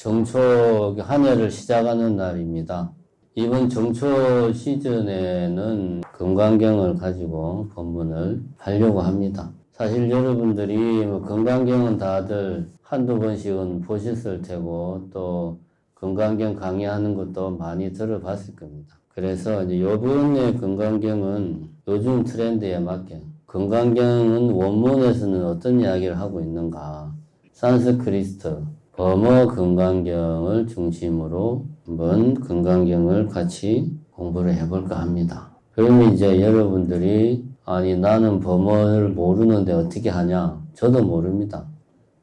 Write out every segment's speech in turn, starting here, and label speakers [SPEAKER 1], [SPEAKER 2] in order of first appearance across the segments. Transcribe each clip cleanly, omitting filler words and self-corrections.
[SPEAKER 1] 정초 한 해를 시작하는 날입니다. 이번 정초 시즌에는 건강경을 가지고 본문을 하려고 합니다. 사실 여러분들이 건강경은 다들 한두 번씩은 보셨을 테고 또 건강경 강의하는 것도 많이 들어봤을 겁니다. 그래서 이제 이번에 건강경은 요즘 트렌드에 맞게 건강경은 원문에서는 어떤 이야기를 하고 있는가, 산스크리트 범어 건강경을 중심으로 한번 건강경을 같이 공부를 해볼까 합니다. 그러면 이제 여러분들이 아니 나는 범어를 모르는데 어떻게 하냐? 저도 모릅니다.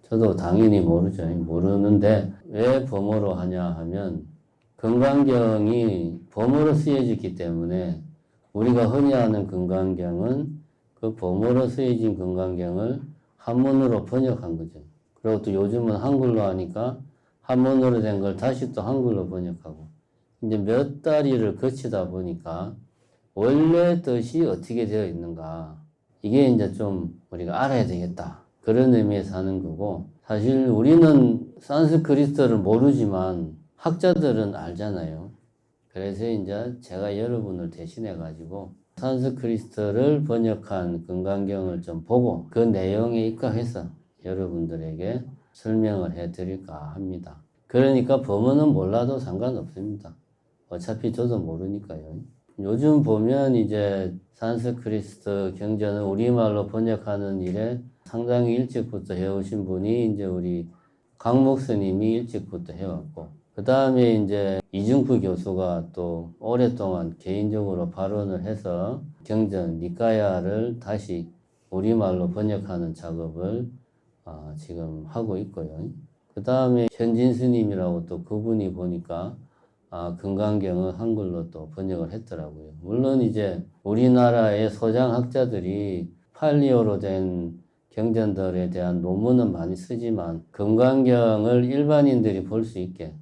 [SPEAKER 1] 저도 당연히 모르죠. 모르는데 왜 범어로 하냐 하면 건강경이 범어로 쓰여졌기 때문에 우리가 흔히 아는 건강경은 그 범어로 쓰여진 건강경을 한문으로 번역한 거죠. 그리고 또 요즘은 한글로 하니까 한문으로 된 걸 다시 또 한글로 번역하고 이제 몇 다리를 거치다 보니까 원래 뜻이 어떻게 되어 있는가 이게 이제 좀 우리가 알아야 되겠다 그런 의미에서 하는 거고, 사실 우리는 산스크리트를 모르지만 학자들은 알잖아요. 그래서 이제 제가 여러분을 대신해 가지고 산스크리트를 번역한 건강경을 좀 보고 그 내용에 입각해서 여러분들에게 설명을 해 드릴까 합니다. 그러니까 범어는 몰라도 상관없습니다. 어차피 저도 모르니까요. 요즘 보면 이제 산스크리트 경전을 우리말로 번역하는 일에 상당히 일찍부터 해오신 분이 이제 우리 강 목사님이 일찍부터 해왔고, 그 다음에 이제 이중프 교수가 또 오랫동안 개인적으로 발언을 해서 경전 니까야를 다시 우리말로 번역하는 작업을 지금 하고 있고요. 그 다음에 현진 스님이라고 또 그분이 보니까 건강경은 한글로 또 번역을 했더라고요. 물론 이제 우리나라의 소장학자들이 팔리어로 된 경전들에 대한 논문은 많이 쓰지만 건강경을 일반인들이 볼 수 있게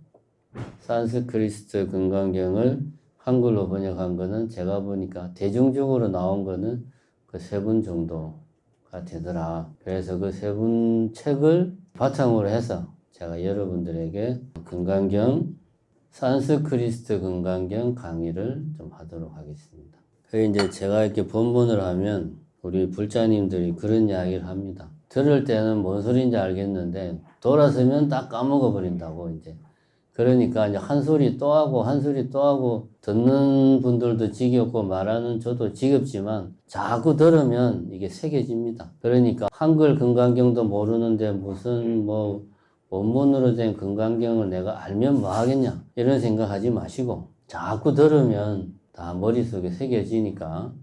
[SPEAKER 1] 산스크리트 건강경을 한글로 번역한 거는 제가 보니까 대중적으로 나온 거는 그 세 분 정도가 되더라. 그래서 그 세 분 책을 바탕으로 해서 제가 여러분들에게 건강경, 산스크리트 건강경 강의를 좀 하도록 하겠습니다. 이제 제가 이렇게 본문을 하면 우리 불자님들이 그런 이야기를 합니다. 들을 때는 뭔 소리인지 알겠는데 돌아서면 딱 까먹어 버린다고 이제. 그러니까 이제 한 소리 또 하고 한 소리 또 하고 듣는 분들도 지겹고 말하는 저도 지겹지만 자꾸 들으면 이게 새겨집니다. 그러니까 한글 건강경도 모르는데 무슨 뭐 원문으로 된 건강경을 내가 알면 뭐 하겠냐 이런 생각하지 마시고 자꾸 들으면 다 머릿속에 새겨지니까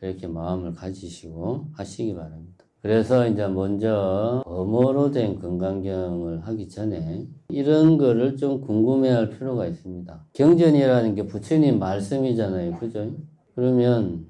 [SPEAKER 1] 그렇게 마음을 가지시고 하시기 바랍니다. 그래서 이제 먼저 범어로 된 건강경을 하기 전에 이런 거를 좀 궁금해할 필요가 있습니다. 경전이라는 게 부처님 말씀이잖아요. 그죠? 그러면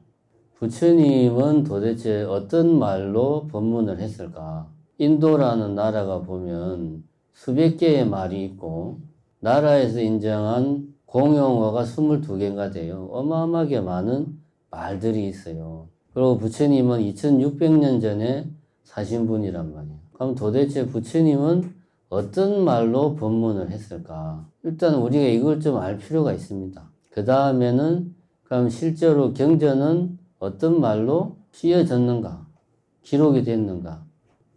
[SPEAKER 1] 부처님은 도대체 어떤 말로 법문을 했을까? 인도라는 나라가 보면 수백 개의 말이 있고 나라에서 인정한 공용어가 22개가 돼요. 어마어마하게 많은 말들이 있어요. 그리고 부처님은 2600년 전에 사신 분이란 말이에요. 그럼 도대체 부처님은 어떤 말로 법문을 했을까? 일단 우리가 이걸 좀 알 필요가 있습니다. 그 다음에는 그럼 실제로 경전은 어떤 말로 쓰여졌는가? 기록이 됐는가?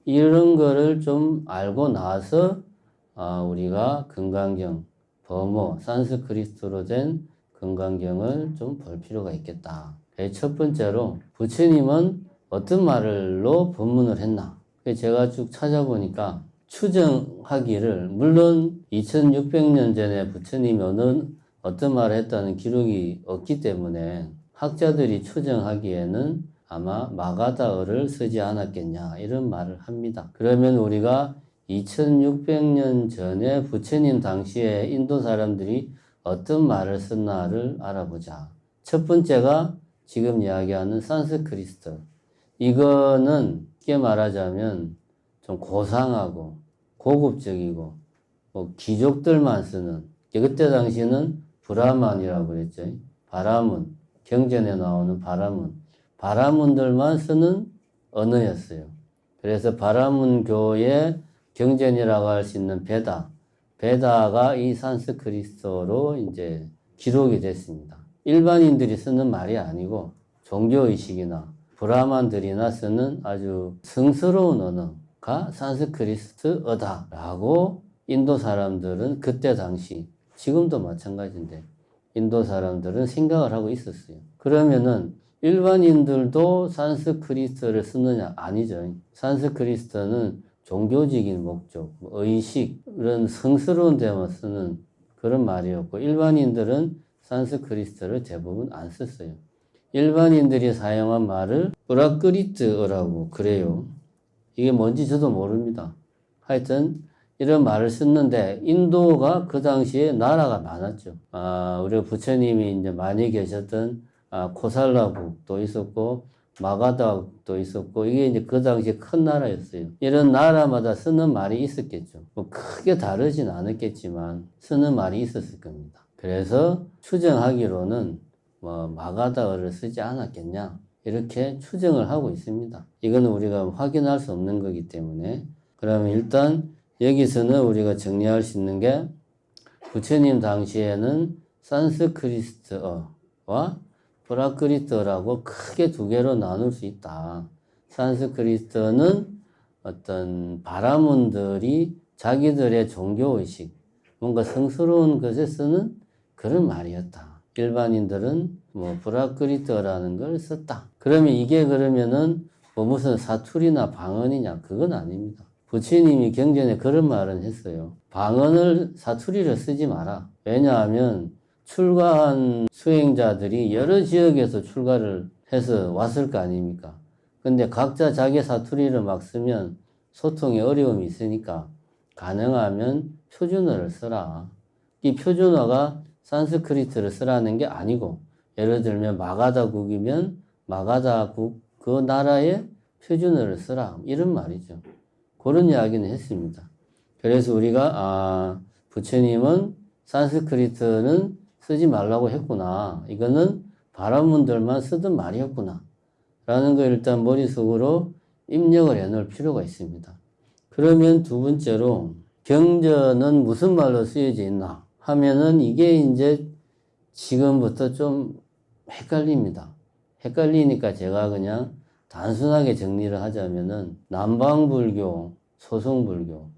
[SPEAKER 1] 이런 거를 좀 알고 나서 우리가 건강경, 범어, 산스크리트로 된 건강경을 좀 볼 필요가 있겠다. 첫 번째로 부처님은 어떤 말로 법문을 했나? 제가 쭉 찾아보니까 추정하기를, 물론 2600년 전에 부처님이 어떤 말을 했다는 기록이 없기 때문에 학자들이 추정하기에는 아마 마가다어를 쓰지 않았겠냐 이런 말을 합니다. 그러면 우리가 2600년 전에 부처님 당시에 인도 사람들이 어떤 말을 썼나를 알아보자. 첫 번째가 지금 이야기하는 산스크리트. 이거는 쉽게 말하자면 좀 고상하고 고급적이고 뭐 귀족들만 쓰는, 그때 당시는 브라만이라고 그랬죠. 바라문, 경전에 나오는 바라문들만 쓰는 언어였어요. 그래서 바라문교의 경전이라고 할 수 있는 베다가 이 산스크리트어로 이제 기록이 됐습니다. 일반인들이 쓰는 말이 아니고 종교의식이나 브라만들이나 쓰는 아주 성스러운 언어가 산스크리트어다라고 인도 사람들은 그때 당시, 지금도 마찬가지인데 인도 사람들은 생각을 하고 있었어요. 그러면은 일반인들도 산스크리트어를 쓰느냐? 아니죠. 산스크리트어는 종교적인 목적, 의식, 이런 성스러운 데만 쓰는 그런 말이었고, 일반인들은 산스크리트어를 대부분 안 썼어요. 일반인들이 사용한 말을 프라크리트어라고 그래요. 이게 뭔지 저도 모릅니다. 하여튼 이런 말을 썼는데 인도가 그 당시에 나라가 많았죠. 우리 부처님이 이제 많이 계셨던 코살라국도 있었고 마가다국도 있었고 이게 이제 그 당시에 큰 나라였어요. 이런 나라마다 쓰는 말이 있었겠죠. 뭐 크게 다르진 않았겠지만 쓰는 말이 있었을 겁니다. 그래서 추정하기로는 뭐 마가다어를 쓰지 않았겠냐 이렇게 추정을 하고 있습니다. 이거는 우리가 확인할 수 없는 거기 때문에 그러면 일단 여기서는 우리가 정리할 수 있는 게 부처님 당시에는 산스크리트어와 프라크리트어라고 크게 두 개로 나눌 수 있다. 산스크리트어는 어떤 바라문들이 자기들의 종교의식, 뭔가 성스러운 것에 쓰는 그런 말이었다. 일반인들은 뭐 프라크리트어라는 걸 썼다. 그러면 이게 그러면은 뭐 무슨 사투리나 방언이냐? 그건 아닙니다. 부처님이 경전에 그런 말은 했어요. 방언을 사투리를 쓰지 마라. 왜냐하면 출가한 수행자들이 여러 지역에서 출가를 해서 왔을 거 아닙니까? 근데 각자 자기 사투리를 막 쓰면 소통에 어려움이 있으니까 가능하면 표준어를 써라. 이 표준어가 산스크리트를 쓰라는 게 아니고 예를 들면 마가다국이면 마가다국 그 나라의 표준어를 쓰라. 이런 말이죠. 그런 이야기는 했습니다. 그래서 우리가 부처님은 산스크리트는 쓰지 말라고 했구나. 이거는 바라문들만 쓰던 말이었구나. 라는 걸 일단 머릿속으로 입력을 해놓을 필요가 있습니다. 그러면 두 번째로 경전은 무슨 말로 쓰여져 있나 하면은 이게 이제 지금부터 좀 헷갈립니다. 헷갈리니까 제가 그냥 단순하게 정리를 하자면은 남방불교, 소송불교,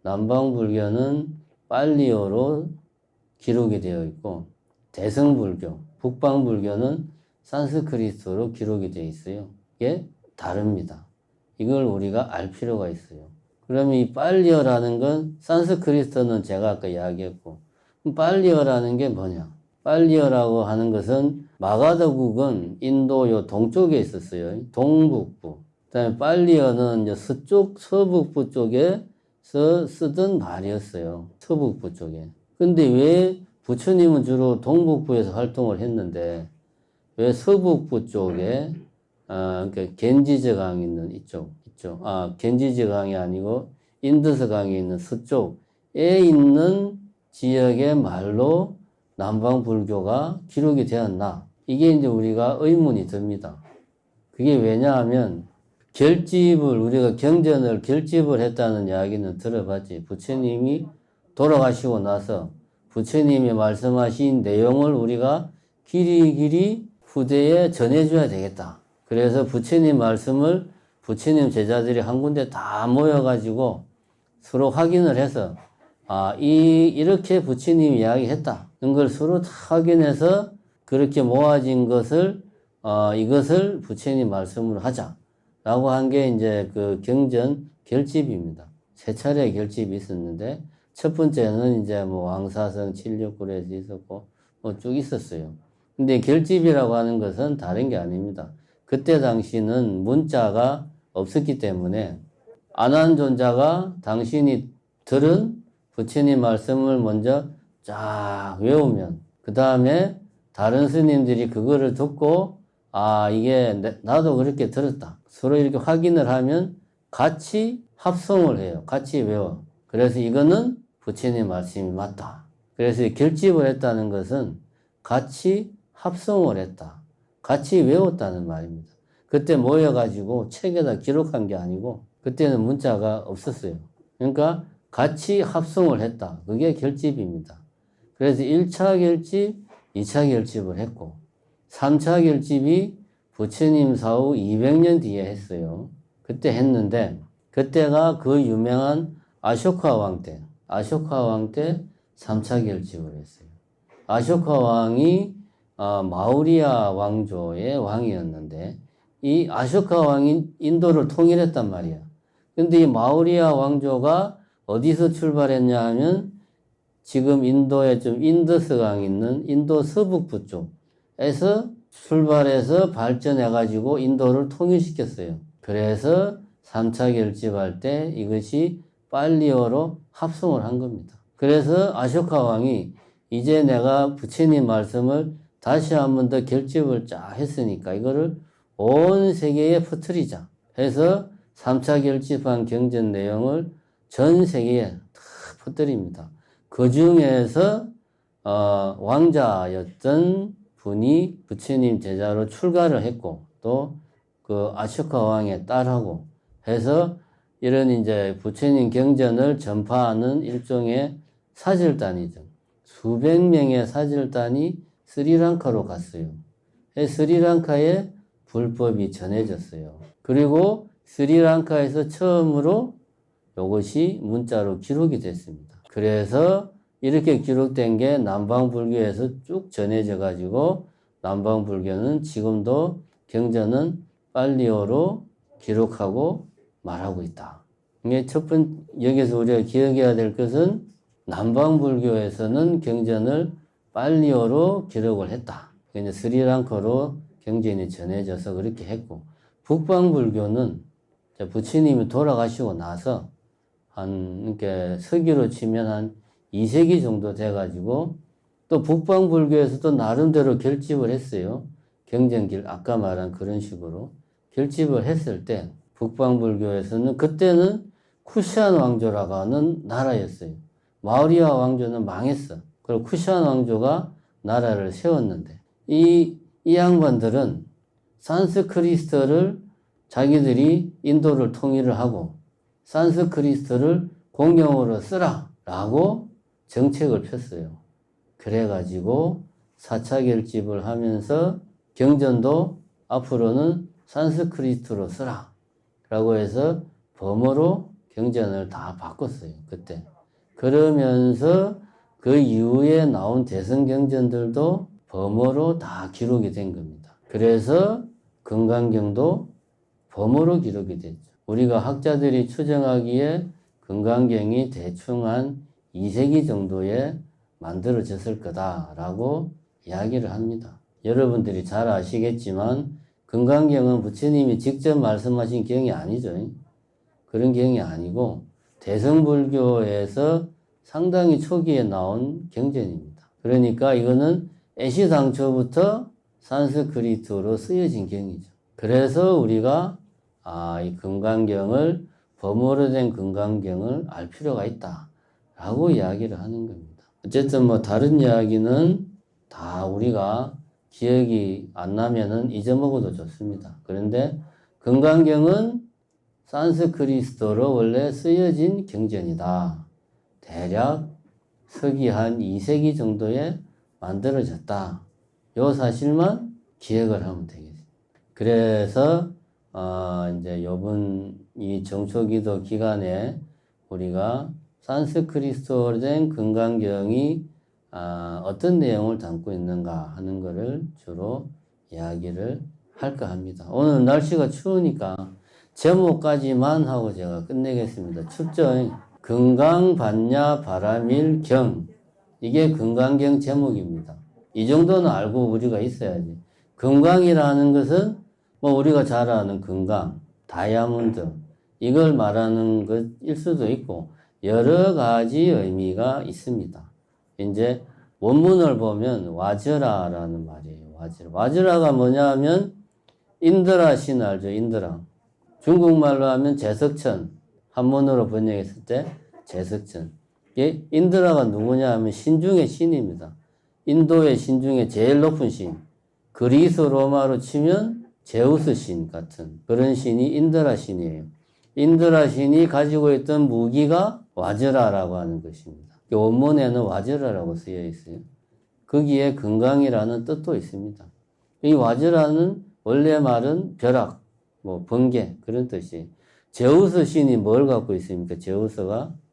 [SPEAKER 1] 남방불교는 빨리어로 기록이 되어 있고 대승불교, 북방불교는 산스크리트어로 기록이 되어 있어요. 이게 다릅니다. 이걸 우리가 알 필요가 있어요. 그러면 이 빨리어라는 건 산스크리트어는 제가 아까 이야기했고 빨리어라는 게 뭐냐? 빨리어라고 하는 것은 마가다국은 인도 요 동쪽에 있었어요. 동북부. 그다음에 빨리어는 이제 서쪽 서북부 쪽에서 쓰던 말이었어요. 서북부 쪽에. 근데 왜 부처님은 주로 동북부에서 활동을 했는데 왜 서북부 쪽에 그러니까 겐지저 강이 있는 이쪽 겐지저 강이 아니고 인더스 강이 있는 서쪽에 있는 지역의 말로 남방불교가 기록이 되었나? 이게 이제 우리가 의문이 듭니다. 그게 왜냐하면 우리가 경전을 결집을 했다는 이야기는 들어봤지. 부처님이 돌아가시고 나서 부처님이 말씀하신 내용을 우리가 길이길이 후대에 전해줘야 되겠다. 그래서 부처님 말씀을 부처님 제자들이 한 군데 다 모여가지고 서로 확인을 해서 이렇게 부처님이 이야기했다. 이런 걸 서로 다 확인해서 그렇게 모아진 것을 이것을 부처님 말씀으로 하자. 라고 한 게 이제 그 경전 결집입니다. 세 차례 결집이 있었는데 첫 번째는 이제 뭐 왕사성 769에서 있었고 뭐 쭉 있었어요. 근데 결집이라고 하는 것은 다른 게 아닙니다. 그때 당시는 문자가 없었기 때문에 아난존자가 당신이 들은 부처님 말씀을 먼저 쫙 외우면 그 다음에 다른 스님들이 그거를 듣고 이게 나도 그렇게 들었다. 서로 이렇게 확인을 하면 같이 합성을 해요. 같이 외워. 그래서 이거는 부처님 말씀이 맞다. 그래서 결집을 했다는 것은 같이 합성을 했다. 같이 외웠다는 말입니다. 그때 모여가지고 책에다 기록한 게 아니고 그때는 문자가 없었어요. 그러니까 같이 합성을 했다. 그게 결집입니다. 그래서 1차 결집, 2차 결집을 했고 3차 결집이 부처님 사후 200년 뒤에 했어요. 그때 했는데 그때가 그 유명한 아쇼카 왕 때 3차 결집을 했어요. 아쇼카 왕이 마우리아 왕조의 왕이었는데 이 아쇼카 왕이 인도를 통일했단 말이야. 근데 이 마우리아 왕조가 어디서 출발했냐 하면 지금 인도에 좀 인더스강 있는 인도 서북부 쪽에서 출발해서 발전해가지고 인도를 통일시켰어요. 그래서 3차 결집할 때 이것이 빨리어로 합성을 한 겁니다. 그래서 아쇼카 왕이 이제 내가 부처님 말씀을 다시 한 번 더 결집을 쫙 했으니까 이거를 온 세계에 퍼뜨리자 해서 3차 결집한 경전 내용을 전 세계에 다 퍼뜨립니다. 그 중에서 왕자였던 분이 부처님 제자로 출가를 했고 또 그 아쇼카 왕의 딸하고 해서 이런 이제 부처님 경전을 전파하는 일종의 사절단이죠. 수백 명의 사절단이 스리랑카로 갔어요. 스리랑카에 불법이 전해졌어요. 그리고 스리랑카에서 처음으로 이것이 문자로 기록이 됐습니다. 그래서 이렇게 기록된 게 남방불교에서 쭉 전해져 가지고 남방불교는 지금도 경전은 빨리어로 기록하고 말하고 있다. 이게 여기서 우리가 기억해야 될 것은 남방불교에서는 경전을 빨리어로 기록을 했다. 이제 스리랑카로 경전이 전해져서 그렇게 했고, 북방불교는 부처님이 돌아가시고 나서 이렇게 서기로 치면 한 2세기 정도 돼가지고 또 북방불교에서도 나름대로 결집을 했어요. 경전길 아까 말한 그런 식으로 결집을 했을 때 북방불교에서는 그때는 쿠시안 왕조라고 하는 나라였어요. 마우리아 왕조는 망했어. 그리고 쿠시안 왕조가 나라를 세웠는데 이 양반들은 산스크리트를 자기들이 인도를 통일을 하고 산스크리트를 공용어로 쓰라 라고 정책을 폈어요. 그래가지고 4차 결집을 하면서 경전도 앞으로는 산스크리트로 쓰라 라고 해서 범어로 경전을 다 바꿨어요. 그때. 그러면서 그 이후에 나온 대성경전들도 범어로 다 기록이 된 겁니다. 그래서 금강경도 범어로 기록이 됐죠. 우리가 학자들이 추정하기에 금강경이 대충 한 2세기 정도에 만들어졌을 거다라고 이야기를 합니다. 여러분들이 잘 아시겠지만 금강경은 부처님이 직접 말씀하신 경이 아니죠. 그런 경이 아니고 대성불교에서 상당히 초기에 나온 경전입니다. 그러니까 이거는 애시당초부터 산스크리트로 쓰여진 경이죠. 그래서 우리가 이 금강경을 범어로 된 금강경을 알 필요가 있다라고 이야기를 하는 겁니다. 어쨌든 뭐 다른 이야기는 다 우리가 기억이 안 나면은 잊어먹어도 좋습니다. 그런데 금강경은 산스크리트로 원래 쓰여진 경전이다. 대략 서기 한 2세기 정도에 만들어졌다. 요 사실만 기억을 하면 되겠습니다. 그래서 이제 요번 이 정초기도 기간에 우리가 산스크리트로 된 금강경이 어떤 내용을 담고 있는가 하는 것을 주로 이야기를 할까 합니다. 오늘 날씨가 추우니까 제목까지만 하고 제가 끝내겠습니다. 춥죠? 금강반야 바라밀경, 이게 금강경 제목입니다. 이 정도는 알고 우리가 있어야지. 금강이라는 것은 뭐 우리가 잘 아는 금강, 다이아몬드, 이걸 말하는 것일 수도 있고 여러 가지 의미가 있습니다. 이제 원문을 보면 와즈라라는 말이에요. 와즈라가 뭐냐 하면 인드라 신 알죠? 인드라. 중국말로 하면 제석천, 한문으로 번역했을 때 제석천. 인드라가 누구냐 하면 신 중의 신입니다. 인도의 신 중에 제일 높은 신. 그리스 로마로 치면 제우스 신 같은 그런 신이 인드라 신이에요. 인드라 신이 가지고 있던 무기가 와즈라라고 하는 것입니다. 원문에는 와즈라라고 쓰여 있어요. 거기에 건강이라는 뜻도 있습니다. 이 와즈라는 원래 말은 벼락, 번개 그런 뜻이에요. 제우스 신이 뭘 갖고 있습니까?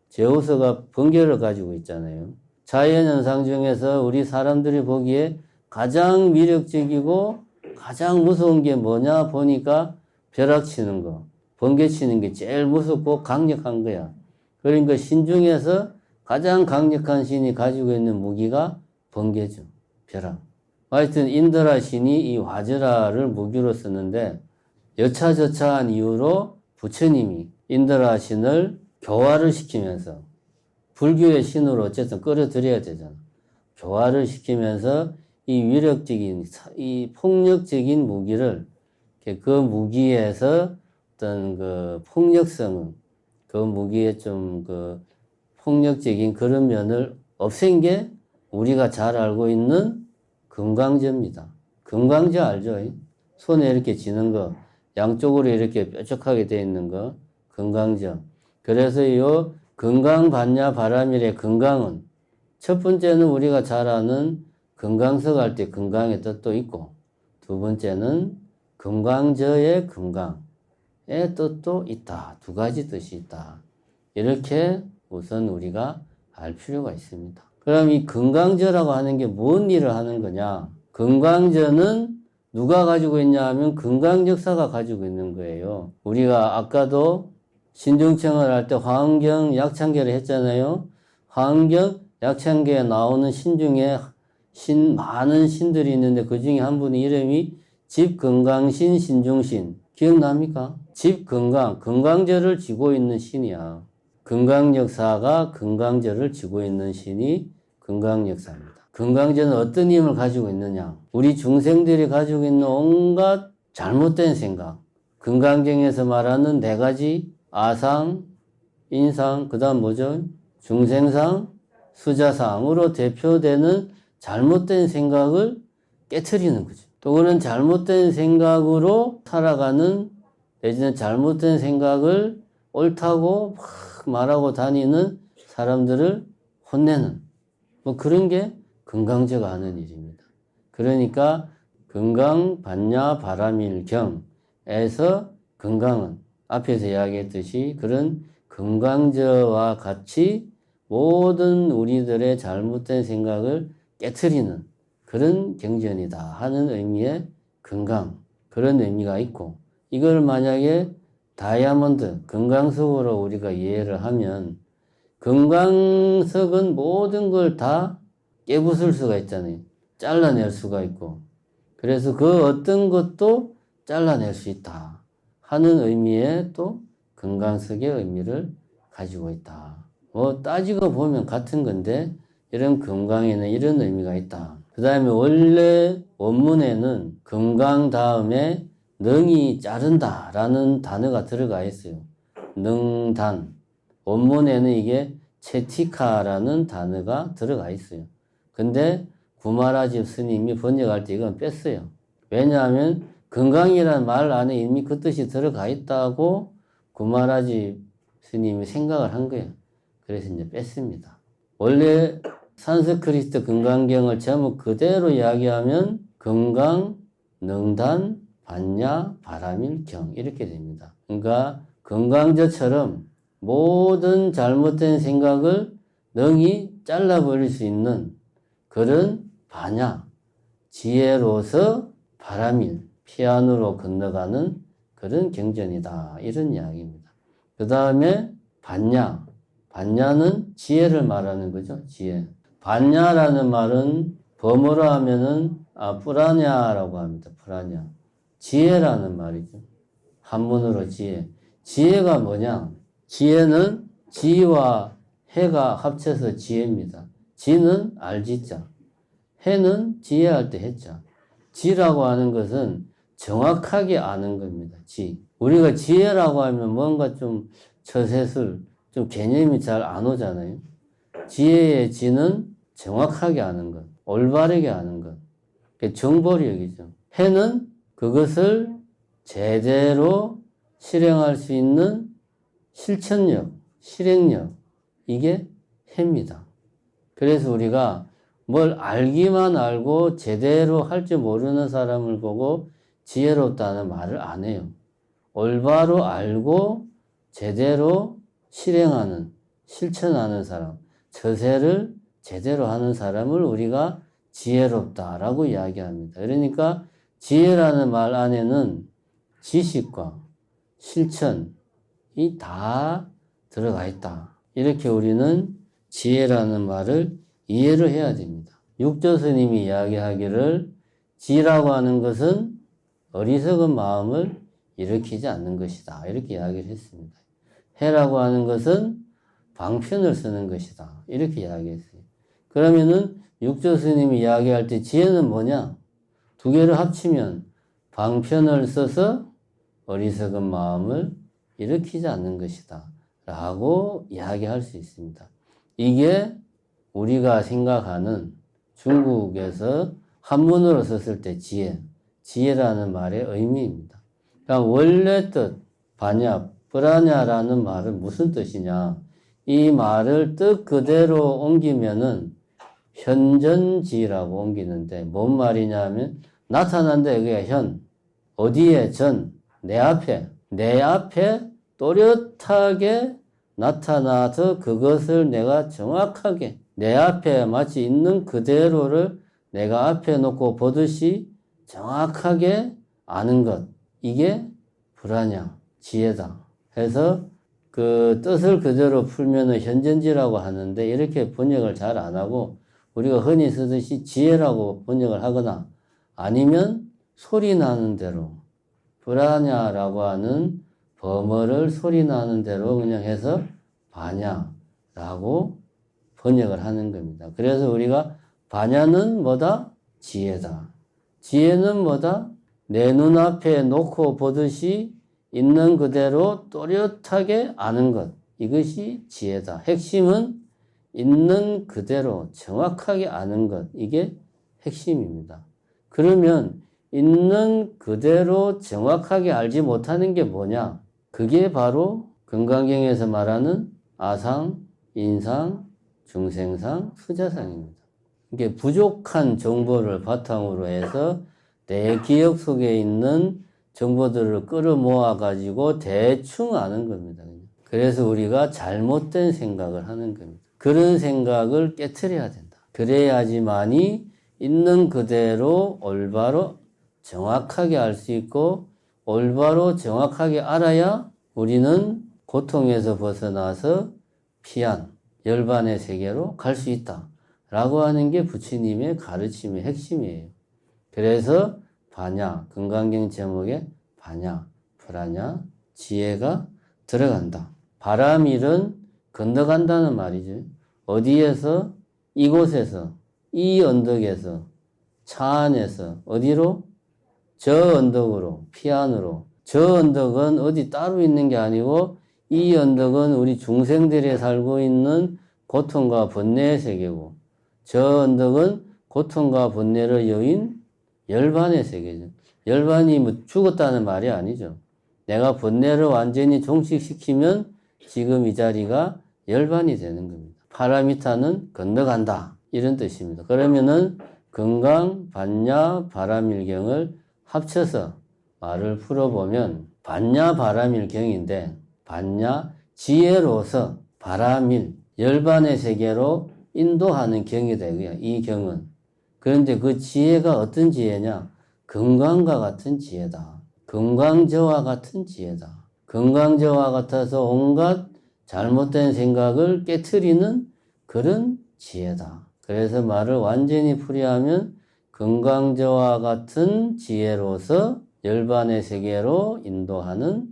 [SPEAKER 1] 제우스가 번개를 가지고 있잖아요. 자연현상 중에서 우리 사람들이 보기에 가장 위력적이고 가장 무서운 게 뭐냐 보니까 벼락 치는 거, 번개 치는 게 제일 무섭고 강력한 거야. 그러니까 신 중에서 가장 강력한 신이 가지고 있는 무기가 번개죠. 벼락. 하여튼 인드라 신이 이 와즈라를 무기로 썼는데 여차저차한 이유로 부처님이 인드라 신을 교화를 시키면서 불교의 신으로 어쨌든 끌어들여야 되잖아. 교화를 시키면서 이 위력적인, 이 폭력적인 무기를 그 무기에서 어떤 그 폭력성은 그 무기의 좀 그 폭력적인 그런 면을 없앤 게 우리가 잘 알고 있는 금강저입니다. 금강저 알죠? 손에 이렇게 쥐는 거, 양쪽으로 이렇게 뾰족하게 되어 있는 거, 금강저. 그래서 이 금강반야 바라밀의 금강은 첫 번째는 우리가 잘 아는 금강석 할 때 금강의 뜻도 있고, 두 번째는 금강저의 금강의 뜻도 있다. 두 가지 뜻이 있다. 이렇게 우선 우리가 알 필요가 있습니다. 그럼 이 금강저라고 하는 게 뭔 일을 하는 거냐? 금강저는 누가 가지고 있냐 하면 금강역사가 가지고 있는 거예요. 우리가 아까도 신중청을 할 때 화엄경 약창계를 했잖아요. 화엄경 약창계에 나오는 신 중에 많은 신들이 있는데 그 중에 한 분의 이름이 집건강신 신중신. 기억납니까? 건강저를 지고 있는 신이야. 건강역사가 건강저를 지고 있는 신이 건강역사입니다. 건강저는 어떤 힘을 가지고 있느냐? 우리 중생들이 가지고 있는 온갖 잘못된 생각. 건강경에서 말하는 네 가지 아상, 인상, 그 다음 뭐죠? 중생상, 수자상으로 대표되는 잘못된 생각을 깨트리는 거죠. 또 그런 잘못된 생각으로 살아가는 내지는 잘못된 생각을 옳다고 막 말하고 다니는 사람들을 혼내는 그런 게 건강저가 하는 일입니다. 그러니까 건강 반야 바라밀경에서 건강은 앞에서 이야기했듯이 그런 건강저와 같이 모든 우리들의 잘못된 생각을 깨트리는 그런 경전이다 하는 의미의 건강, 그런 의미가 있고, 이걸 만약에 다이아몬드, 건강석으로 우리가 이해를 하면 건강석은 모든 걸 다 깨부술 수가 있잖아요. 잘라낼 수가 있고. 그래서 그 어떤 것도 잘라낼 수 있다 하는 의미의 또 건강석의 의미를 가지고 있다. 따지고 보면 같은 건데 이런 건강에는 이런 의미가 있다. 그 다음에 원래 원문에는 건강 다음에 능이 자른다 라는 단어가 들어가 있어요. 능단. 원문에는 이게 체티카라는 단어가 들어가 있어요. 근데 구마라집 스님이 번역할 때 이건 뺐어요. 왜냐하면 건강이라는 말 안에 이미 그 뜻이 들어가 있다고 구마라집 스님이 생각을 한 거예요. 그래서 이제 뺐습니다. 원래 산스크리트 건강경을 제목 그대로 이야기하면 건강, 능단, 반야, 바라밀경 이렇게 됩니다. 그러니까 건강저처럼 모든 잘못된 생각을 능히 잘라버릴 수 있는 그런 반야, 지혜로서 바라밀, 피안으로 건너가는 그런 경전이다. 이런 이야기입니다. 그 다음에 반야. 반야는 지혜를 말하는 거죠. 지혜. 반야라는 말은 범어로 하면은 뿌라냐라고 합니다. 뿌라냐. 지혜라는 말이죠. 한문으로 지혜. 지혜가 뭐냐? 지혜는 지와 해가 합쳐서 지혜입니다. 지는 알지자. 해는 지혜할 때 해자. 지라고 하는 것은 정확하게 아는 겁니다. 지. 우리가 지혜라고 하면 뭔가 좀 처세술, 좀 개념이 잘 안 오잖아요. 지혜의 지는 정확하게 아는 것, 올바르게 아는 것. 정보력이죠. 해는 그것을 제대로 실행할 수 있는 실천력, 실행력. 이게 해입니다. 그래서 우리가 뭘 알기만 알고 제대로 할 줄 모르는 사람을 보고 지혜롭다는 말을 안 해요. 올바로 알고 제대로 실행하는, 실천하는 사람, 처세를 제대로 하는 사람을 우리가 지혜롭다라고 이야기합니다. 그러니까 지혜라는 말 안에는 지식과 실천이 다 들어가 있다. 이렇게 우리는 지혜라는 말을 이해를 해야 됩니다. 육조 스님이 이야기하기를 지라고 하는 것은 어리석은 마음을 일으키지 않는 것이다. 이렇게 이야기를 했습니다. 해라고 하는 것은 방편을 쓰는 것이다. 이렇게 이야기했어요. 그러면은 육조 스님이 이야기할 때 지혜는 뭐냐? 두 개를 합치면 방편을 써서 어리석은 마음을 일으키지 않는 것이다. 라고 이야기할 수 있습니다. 이게 우리가 생각하는 중국에서 한문으로 썼을 때 지혜라는 말의 의미입니다. 그러니까 원래 뜻, 반야, 브라냐라는 말은 무슨 뜻이냐? 이 말을 뜻 그대로 옮기면은 현전지라고 옮기는데 뭔 말이냐면 나타난다 여기가 현, 어디에 전, 내 앞에 또렷하게 나타나서 그것을 내가 정확하게 내 앞에 마치 있는 그대로를 내가 앞에 놓고 보듯이 정확하게 아는 것, 이게 불아냐, 지혜다. 해서 그 뜻을 그대로 풀면은 현전지라고 하는데 이렇게 번역을 잘 안 하고 우리가 흔히 쓰듯이 지혜라고 번역을 하거나 아니면 소리 나는 대로 불아냐라고 하는 범어를 소리 나는 대로 그냥 해서 반야라고 번역을 하는 겁니다. 그래서 우리가 반야는 뭐다? 지혜다. 지혜는 뭐다? 내 눈앞에 놓고 보듯이 있는 그대로 또렷하게 아는 것. 이것이 지혜다. 핵심은 있는 그대로 정확하게 아는 것. 이게 핵심입니다. 그러면 있는 그대로 정확하게 알지 못하는 게 뭐냐? 그게 바로 금강경에서 말하는 아상, 인상, 중생상, 수자상입니다. 이게 부족한 정보를 바탕으로 해서 내 기억 속에 있는 정보들을 끌어모아 가지고 대충 아는 겁니다. 그래서 우리가 잘못된 생각을 하는 겁니다. 그런 생각을 깨트려야 된다. 그래야지만이 있는 그대로 올바로 정확하게 알 수 있고 올바로 정확하게 알아야 우리는 고통에서 벗어나서 피안, 열반의 세계로 갈 수 있다. 라고 하는 게 부처님의 가르침의 핵심이에요. 그래서 반야, 금강경 제목에 반야, 불아냐, 지혜가 들어간다. 바람일은 건너간다는 말이죠. 어디에서? 이곳에서, 이 언덕에서, 차 안에서, 어디로? 저 언덕으로, 피안으로. 저 언덕은 어디 따로 있는 게 아니고 이 언덕은 우리 중생들이 살고 있는 고통과 번뇌의 세계고 저 언덕은 고통과 번뇌를 여인 열반의 세계죠. 열반이 뭐 죽었다는 말이 아니죠. 내가 번뇌를 완전히 종식시키면 지금 이 자리가 열반이 되는 겁니다. 파라미타는 건너간다. 이런 뜻입니다. 그러면은 건강, 반야, 바람일경을 합쳐서 말을 풀어보면 반야, 바람일경인데 반야, 지혜로서 바람일, 열반의 세계로 인도하는 경이다. 이 경은. 그런데 그 지혜가 어떤 지혜냐? 건강과 같은 지혜다. 건강저와 같은 지혜다. 건강저와 같아서 온갖 잘못된 생각을 깨트리는 그런 지혜다. 그래서 말을 완전히 풀이하면 건강저와 같은 지혜로서 열반의 세계로 인도하는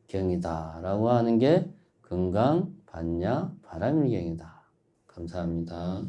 [SPEAKER 1] 경이다. 라고 하는 게 건강, 반야, 바람일경이다. 감사합니다.